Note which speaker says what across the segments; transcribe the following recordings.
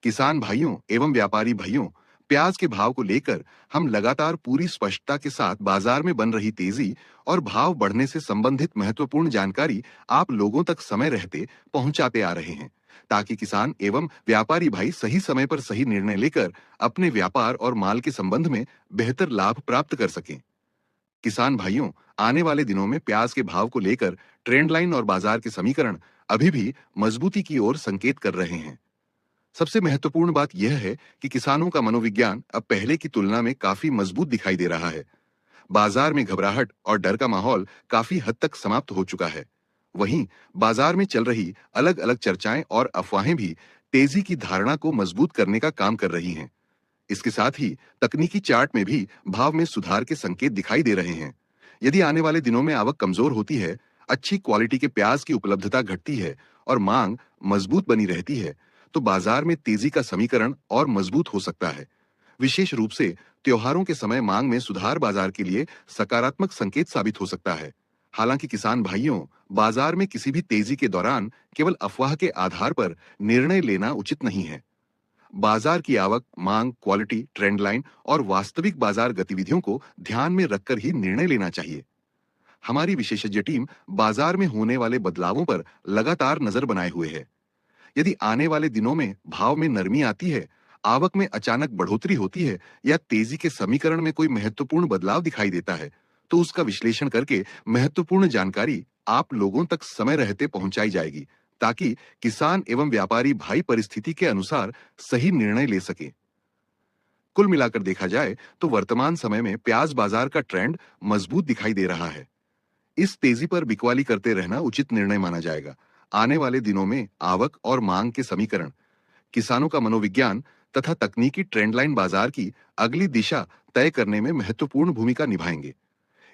Speaker 1: किसान भाइयों एवं व्यापारी भाइयों, प्याज के भाव को लेकर हम लगातार पूरी स्पष्टता के साथ बाजार में बन रही तेजी और भाव बढ़ने से संबंधित महत्वपूर्ण जानकारी आप लोगों तक समय रहते पहुंचाते आ रहे हैं, ताकि किसान एवं व्यापारी भाई सही समय पर सही निर्णय लेकर अपने व्यापार और माल के संबंध में बेहतर लाभ प्राप्त कर सकें। किसान भाइयों, आने वाले दिनों में प्याज के भाव को लेकर ट्रेंड लाइन और बाजार के समीकरण अभी भी मजबूती की ओर संकेत कर रहे हैं। सबसे महत्वपूर्ण बात यह है कि किसानों का मनोविज्ञान अब पहले की तुलना में काफी मजबूत दिखाई दे रहा है। बाजार में घबराहट और डर का माहौल काफी हद तक समाप्त हो चुका है। वहीं बाजार में चल रही अलग अलग चर्चाएं और अफवाहें भी तेजी की धारणा को मजबूत करने का काम कर रही हैं। इसके साथ ही तकनीकी चार्ट में भी भाव में सुधार के संकेत दिखाई दे रहे हैं। यदि आने वाले दिनों में आवक कमजोर होती है, अच्छी क्वालिटी के प्याज की उपलब्धता घटती है और मांग मजबूत बनी रहती है, तो बाजार में तेजी का समीकरण और मजबूत हो सकता है। विशेष रूप से त्योहारों के समय मांग में सुधार बाजार के लिए सकारात्मक संकेत साबित हो सकता है। हालांकि किसान भाइयों, बाजार में किसी भी तेजी के दौरान केवल अफवाह के आधार पर निर्णय लेना उचित नहीं है। बाजार की आवक, मांग, क्वालिटी, ट्रेंड लाइन और वास्तविक बाजार गतिविधियों को ध्यान में रखकर ही निर्णय लेना चाहिए। हमारी विशेषज्ञ टीम बाजार में होने वाले बदलावों पर लगातार नजर बनाए हुए है। यदि आने वाले दिनों में भाव में नरमी आती है, आवक में अचानक बढ़ोतरी होती है या तेजी के समीकरण में कोई महत्वपूर्ण बदलाव दिखाई देता है, तो उसका विश्लेषण करके महत्वपूर्ण जानकारी आप लोगों तक समय रहते पहुंचाई जाएगी, ताकि किसान एवं व्यापारी भाई परिस्थिति के अनुसार सही निर्णय ले सके। कुल मिलाकर देखा जाए तो वर्तमान समय में प्याज बाजार का ट्रेंड मजबूत दिखाई दे रहा है। इस तेजी पर बिकवाली करते रहना उचित निर्णय माना जाएगा। आने वाले दिनों में आवक और मांग के समीकरण, किसानों का मनोविज्ञान तथा तकनीकी ट्रेंड लाइन बाजार की अगली दिशा तय करने में महत्वपूर्ण भूमिका निभाएंगे।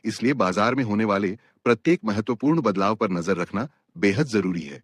Speaker 1: इसलिए बाजार में होने वाले प्रत्येक महत्वपूर्ण बदलाव पर नजर रखना बेहद जरूरी है।